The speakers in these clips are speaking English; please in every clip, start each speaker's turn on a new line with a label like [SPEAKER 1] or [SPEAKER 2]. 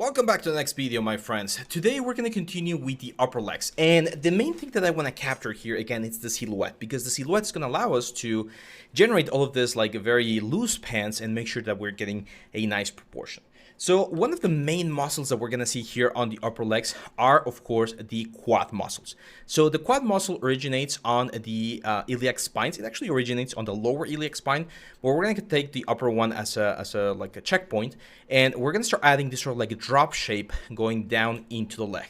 [SPEAKER 1] Welcome back to the next video, my friends. Today we're going to continue with the upper legs, and the main thing that I want to capture here again is the silhouette, because the silhouette is going to allow us to generate all of this like a very loose pants and make sure that we're getting a nice proportion. So one of the main muscles that we're going to see here on the upper legs are, of course, the quad muscles. So the quad muscle originates on the iliac spines. It actually originates on the lower iliac spine, but we're going to take the upper one as a like a checkpoint, and we're going to start adding this sort of like a drop shape going down into the leg.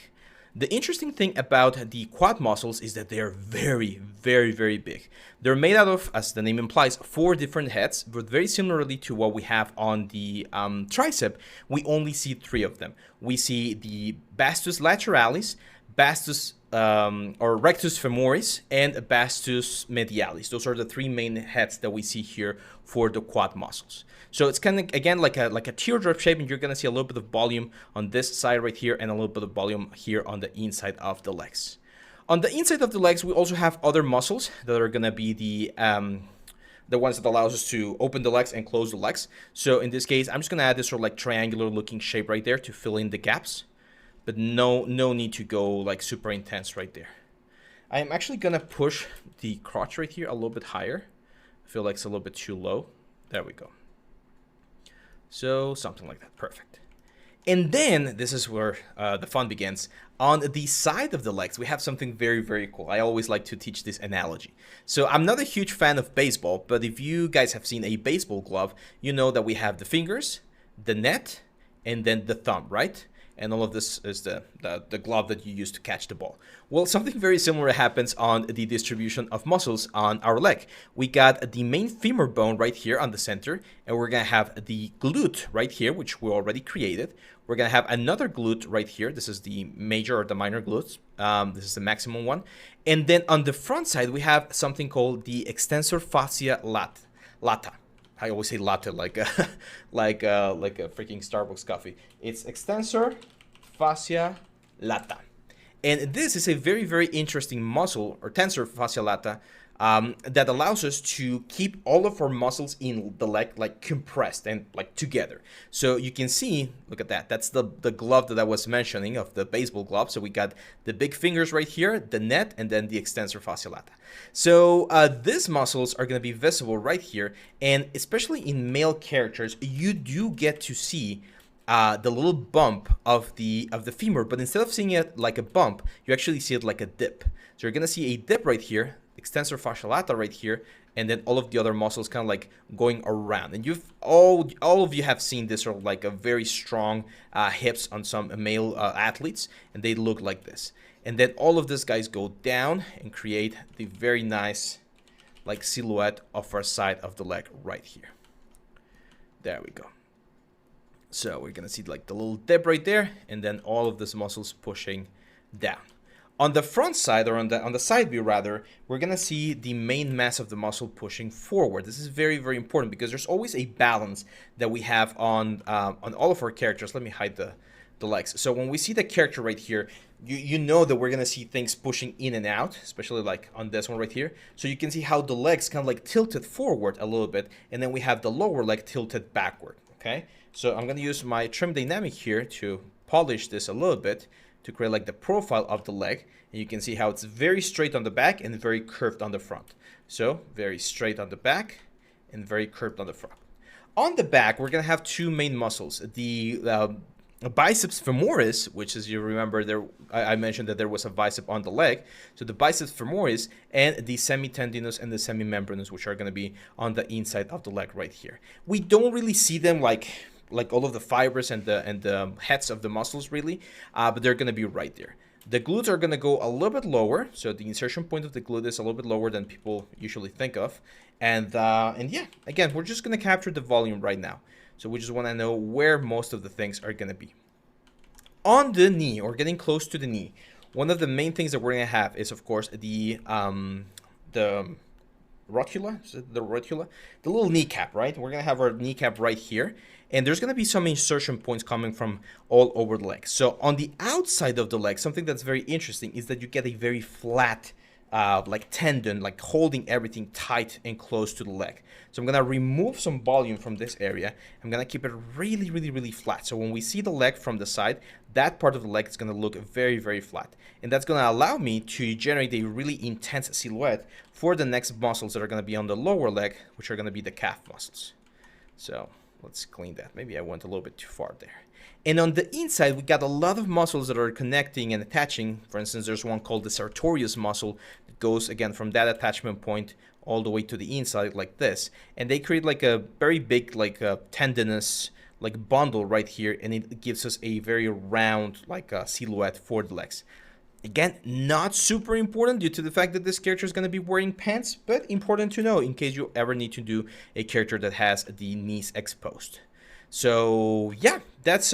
[SPEAKER 1] The interesting thing about the quad muscles is that they are very, very big. They're made out of, as the name implies, 4 different heads, but very similarly to what we have on the tricep, we only see 3 of them. We see the vastus lateralis, vastus or rectus femoris, and vastus medialis. Those are the 3 main heads that we see here for the quad muscles. So it's kind of, again, like a teardrop shape, and you're going to see a little bit of volume on this side right here and a little bit of volume here on the inside of the legs. On the inside of the legs, we also have other muscles that are going to be the ones that allows us to open the legs and close the legs. So in this case, I'm just going to add this sort of like triangular looking shape right there to fill in the gaps, but no need to go like super intense right there. I am actually going to push the crotch right here a little bit higher. I feel like it's a little bit too low. There we go. So something like that. Perfect. And then this is where the fun begins. On the side of the legs, we have something very cool. I always like to teach this analogy. So I'm not a huge fan of baseball, but if you guys have seen a baseball glove, you know that we have the fingers, the net, and then the thumb, right? And all of this is the glove that you use to catch the ball. Well, something very similar happens on the distribution of muscles on our leg. We got the main femur bone right here on the center, and we're going to have the glute right here, which we already created. We're going to have another glute right here. This is the major or the minor glutes. This is the maximum one. And then on the front side, we have something called the extensor fascia lata. I always say latte like a, like a freaking Starbucks coffee. It's extensor fascia lata. And this is a very interesting muscle, or tensor fascia lata, that allows us to keep all of our muscles in the leg like compressed and like together. So you can see, look at that. That's the glove that I was mentioning of the baseball glove. So we got the big fingers right here, the net, and then the extensor fascia lata. So these muscles are going to be visible right here, and especially in male characters, you do get to see the little bump of the femur, but instead of seeing it like a bump, you actually see it like a dip. So you're going to see a dip right here, extensor fascia lata right here, and then all of the other muscles kind of like going around. And you've all of you have seen this sort of like a very strong hips on some male athletes, and they look like this. And then all of these guys go down and create the very nice like silhouette of our side of the leg right here. There we go. So we're gonna see like the little dip right there, and then all of these muscles pushing down. On the front side, or on the side view rather, we're gonna see the main mass of the muscle pushing forward. This is very important because there's always a balance that we have on all of our characters. Let me hide the legs. So when we see the character right here, you know that we're gonna see things pushing in and out, especially like on this one right here. So you can see how the legs kind of like tilted forward a little bit, and then we have the lower leg tilted backward. Okay, so I'm gonna use my trim dynamic here to polish this a little bit to create like the profile of the leg, and you can see how it's very straight on the back and very curved on the front. So very straight on the back and very curved on the front. On the back, we're gonna have 2 main muscles: the biceps femoris, which, as you remember, there I mentioned that there was a bicep on the leg. So the biceps femoris, and the semitendinous and the semimembranous, which are going to be on the inside of the leg right here. We don't really see them like all of the fibers and the heads of the muscles really, but they're going to be right there. The glutes are going to go a little bit lower, so the insertion point of the glute is a little bit lower than people usually think of. And yeah, again, we're just going to capture the volume right now. So we just want to know where most of the things are going to be. On the knee, or getting close to the knee, one of the main things that we're going to have is, of course, the rotula, the little kneecap, right? We're going to have our kneecap right here, and there's going to be some insertion points coming from all over the leg. So on the outside of the leg, something that's very interesting is that you get a very flat like tendon, like holding everything tight and close to the leg. So I'm gonna remove some volume from this area. I'm gonna keep it really, really, really flat. So when we see the leg from the side, that part of the leg is gonna look very, very flat. And that's gonna allow me to generate a really intense silhouette for the next muscles that are gonna be on the lower leg, which are gonna be the calf muscles. So let's clean that. Maybe I went a little bit too far there. And on the inside, we got a lot of muscles that are connecting and attaching. For instance, there's one called the sartorius muscle that goes, again, from that attachment point all the way to the inside like this. And they create like a very big, like a tendinous, like bundle right here. And it gives us a very round, like silhouette for the legs. Again, not super important due to the fact that this character is going to be wearing pants, but important to know in case you ever need to do a character that has the knees exposed. So yeah, that's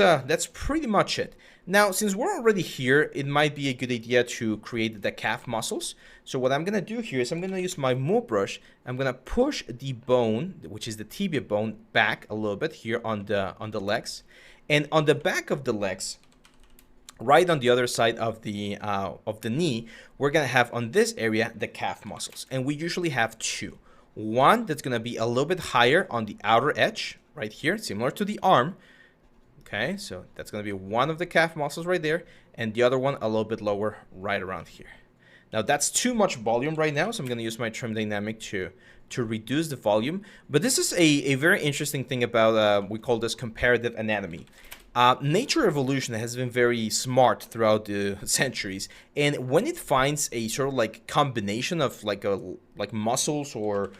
[SPEAKER 1] pretty much it. Now, since we're already here, it might be a good idea to create the calf muscles. So what I'm gonna do here is I'm gonna use my move brush. I'm gonna push the bone, which is the tibia bone, back a little bit here on the legs, and on the back of the legs, right on the other side of the knee, we're gonna have on this area the calf muscles, and we usually have two. One that's gonna be a little bit higher on the outer edge, right here, similar to the arm. Okay, so that's gonna be one of the calf muscles right there, and the other one a little bit lower right around here. Now that's too much volume right now, so I'm gonna use my trim dynamic to reduce the volume. But this is a very interesting thing about, we call this comparative anatomy. Nature evolution has been very smart throughout the centuries, and when it finds a sort of like combination of like muscles or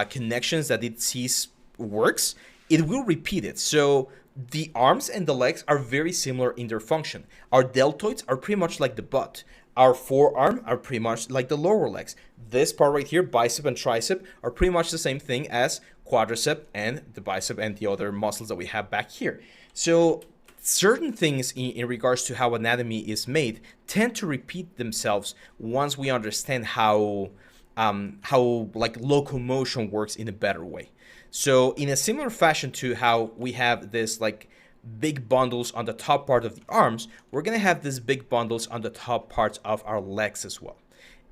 [SPEAKER 1] connections that it sees works, it will repeat it. So the arms and the legs are very similar in their function. Our deltoids are pretty much like the butt. Our forearm are pretty much like the lower legs. This part right here, bicep and tricep, are pretty much the same thing as quadricep and the bicep and the other muscles that we have back here. So certain things in regards to how anatomy is made tend to repeat themselves once we understand how like locomotion works in a better way. So in a similar fashion to how we have this like big bundles on the top part of the arms, we're gonna have these big bundles on the top parts of our legs as well.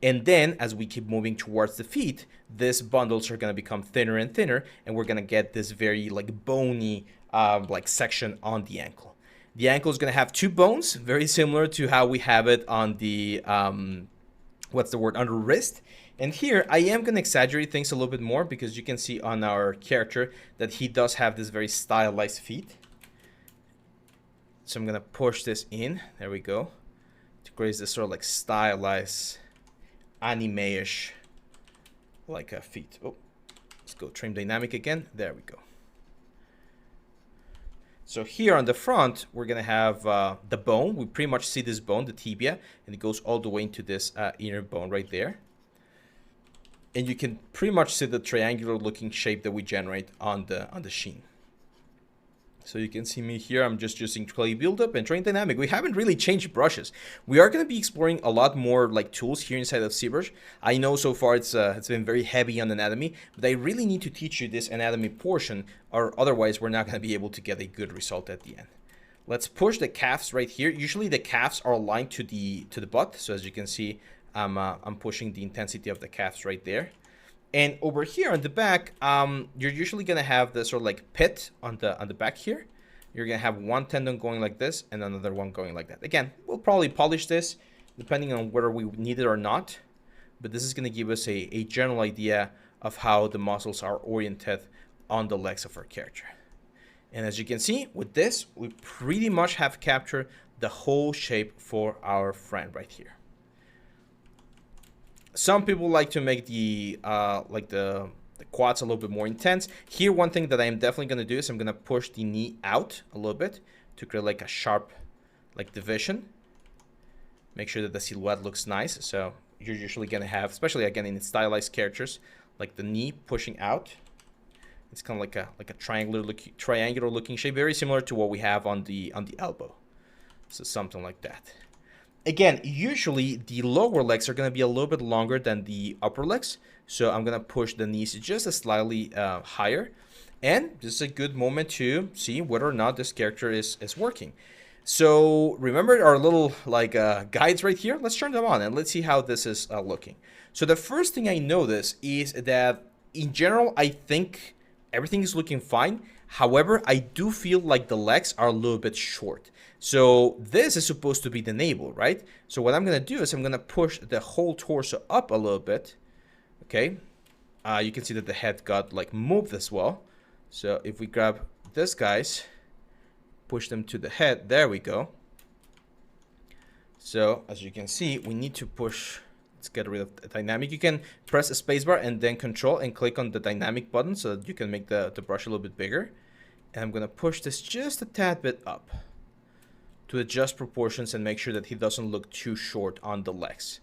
[SPEAKER 1] And then as we keep moving towards the feet, these bundles are gonna become thinner and thinner, and we're gonna get this very like bony like section on the ankle. The ankle is gonna have two bones, very similar to how we have it on the on the wrist. And here I am going to exaggerate things a little bit more because you can see on our character that he does have this very stylized feet. So I'm going to push this in. There we go. To create this sort of like stylized anime-ish like a feet. Oh, let's go trim dynamic again. There we go. So here on the front, we're going to have the bone. We pretty much see this bone, the tibia, and it goes all the way into this inner bone right there. And you can pretty much see the triangular looking shape that we generate on the sheen. So you can see me here, I'm just using clay buildup and train dynamic. We haven't really changed brushes. We are going to be exploring a lot more like tools here inside of ZBrush. I know so far it's been very heavy on anatomy, but I really need to teach you this anatomy portion, or otherwise we're not going to be able to get a good result at the end. Let's push the calves right here. Usually the calves are aligned to the butt. So as you can see, I'm pushing the intensity of the calves right there. And over here on the back, you're usually going to have this sort of like pit on the back here. You're going to have one tendon going like this and another one going like that. Again, we'll probably polish this depending on whether we need it or not. But this is going to give us a general idea of how the muscles are oriented on the legs of our character. And as you can see, with this, we pretty much have captured the whole shape for our friend right here. Some people like to make the quads a little bit more intense. Here, one thing that I am definitely going to do is I'm going to push the knee out a little bit to create like a sharp like division. Make sure that the silhouette looks nice. So you're usually going to have, especially again in stylized characters, like the knee pushing out. It's kind of like a triangular looking shape, very similar to what we have on the elbow. So something like that. Again, usually the lower legs are going to be a little bit longer than the upper legs. So I'm going to push the knees just a slightly higher. And this is a good moment to see whether or not this character is working. So remember our little like guides right here? Let's turn them on and let's see how this is looking. So the first thing I notice is that in general, I think everything is looking fine. However, I do feel like the legs are a little bit short. So this is supposed to be the navel, right? So what I'm going to do is I'm going to push the whole torso up a little bit. Okay. You can see that the head got like moved as well. So if we grab this, guys, push them to the head, there we go. So as you can see, we need to push. Let's get rid of the dynamic. You can press a spacebar and then control and click on the dynamic button so that you can make the brush a little bit bigger. And I'm gonna push this just a tad bit up to adjust proportions and make sure that he doesn't look too short on the legs.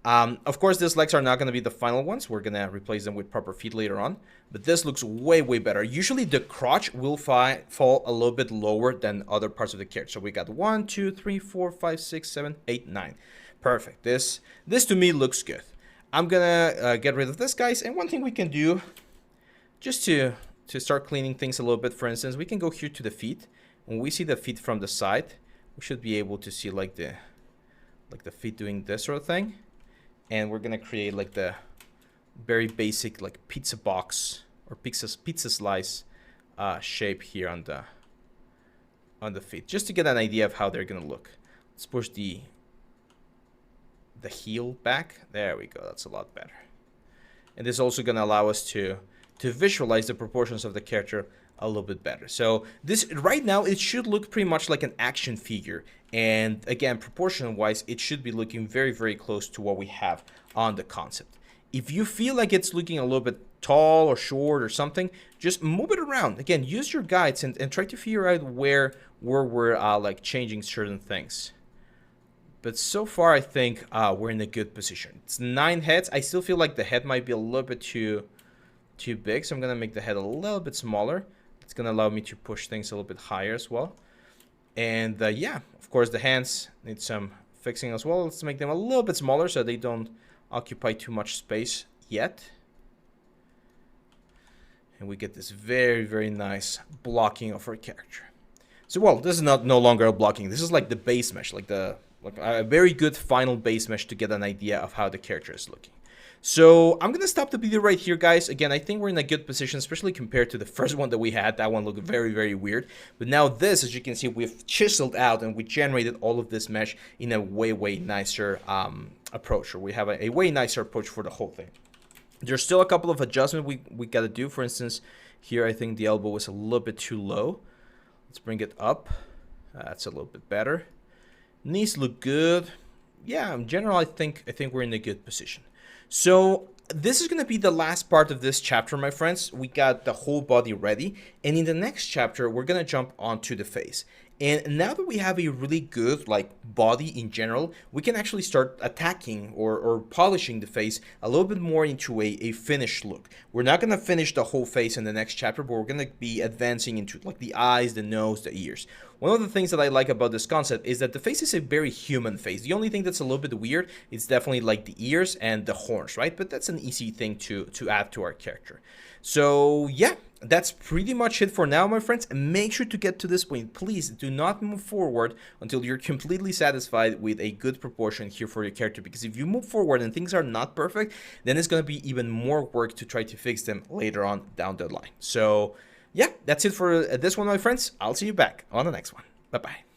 [SPEAKER 1] Of course, these legs are not going to be the final ones. We're going to replace them with proper feet later on. But this looks way, way better. Usually the crotch will fall a little bit lower than other parts of the carriage. So we got 1, 2, 3, 4, 5, 6, 7, 8, 9. Perfect. This to me looks good. I'm going to get rid of this, guys. And one thing we can do just to start cleaning things a little bit, for instance, we can go here to the feet. When we see the feet from the side, we should be able to see like the feet doing this sort of thing. And we're gonna create like the very basic like pizza box or pizza slice shape here on the feet, just to get an idea of how they're gonna look. Let's push the heel back. There we go. That's a lot better. And this is also gonna allow us to visualize the proportions of the character a little bit better. So this right now, it should look pretty much like an action figure. And again, proportion wise, it should be looking very, very close to what we have on the concept. If you feel like it's looking a little bit tall or short or something, just move it around. Again, use your guides and try to figure out where we're like changing certain things. But so far, I think we're in a good position. It's 9 heads. I still feel like the head might be a little bit too big. So I'm going to make the head a little bit smaller. It's going to allow me to push things a little bit higher as well. And yeah, of course, the hands need some fixing as well. Let's make them a little bit smaller so they don't occupy too much space yet. And we get this very, very nice blocking of our character. So, well, this is no longer a blocking. This is like the base mesh, like a very good final base mesh to get an idea of how the character is looking. So I'm going to stop the video right here, guys. Again, I think we're in a good position, especially compared to the first one that we had. That one looked very, very weird. But now this, as you can see, we've chiseled out and we generated all of this mesh in a way, way nicer approach. Or we have a way nicer approach for the whole thing. There's still a couple of adjustments we got to do. For instance, here I think the elbow was a little bit too low. Let's bring it up. That's a little bit better. Knees look good. Yeah, in general, I think we're in a good position. So this is going to be the last part of this chapter, my friends. We got the whole body ready. And in the next chapter, we're going to jump onto the face. And now that we have a really good like body in general, we can actually start attacking or polishing the face a little bit more into a finished look. We're not going to finish the whole face in the next chapter, but we're going to be advancing into like the eyes, the nose, the ears. One of the things that I like about this concept is that the face is a very human face. The only thing that's a little bit weird is definitely like the ears and the horns, right? But that's an easy thing to add to our character. So yeah, that's pretty much it for now, my friends. And make sure to get to this point. Please do not move forward until you're completely satisfied with a good proportion here for your character. Because if you move forward and things are not perfect, then it's going to be even more work to try to fix them later on down the line. So yeah, that's it for this one, my friends. I'll see you back on the next one. Bye-bye.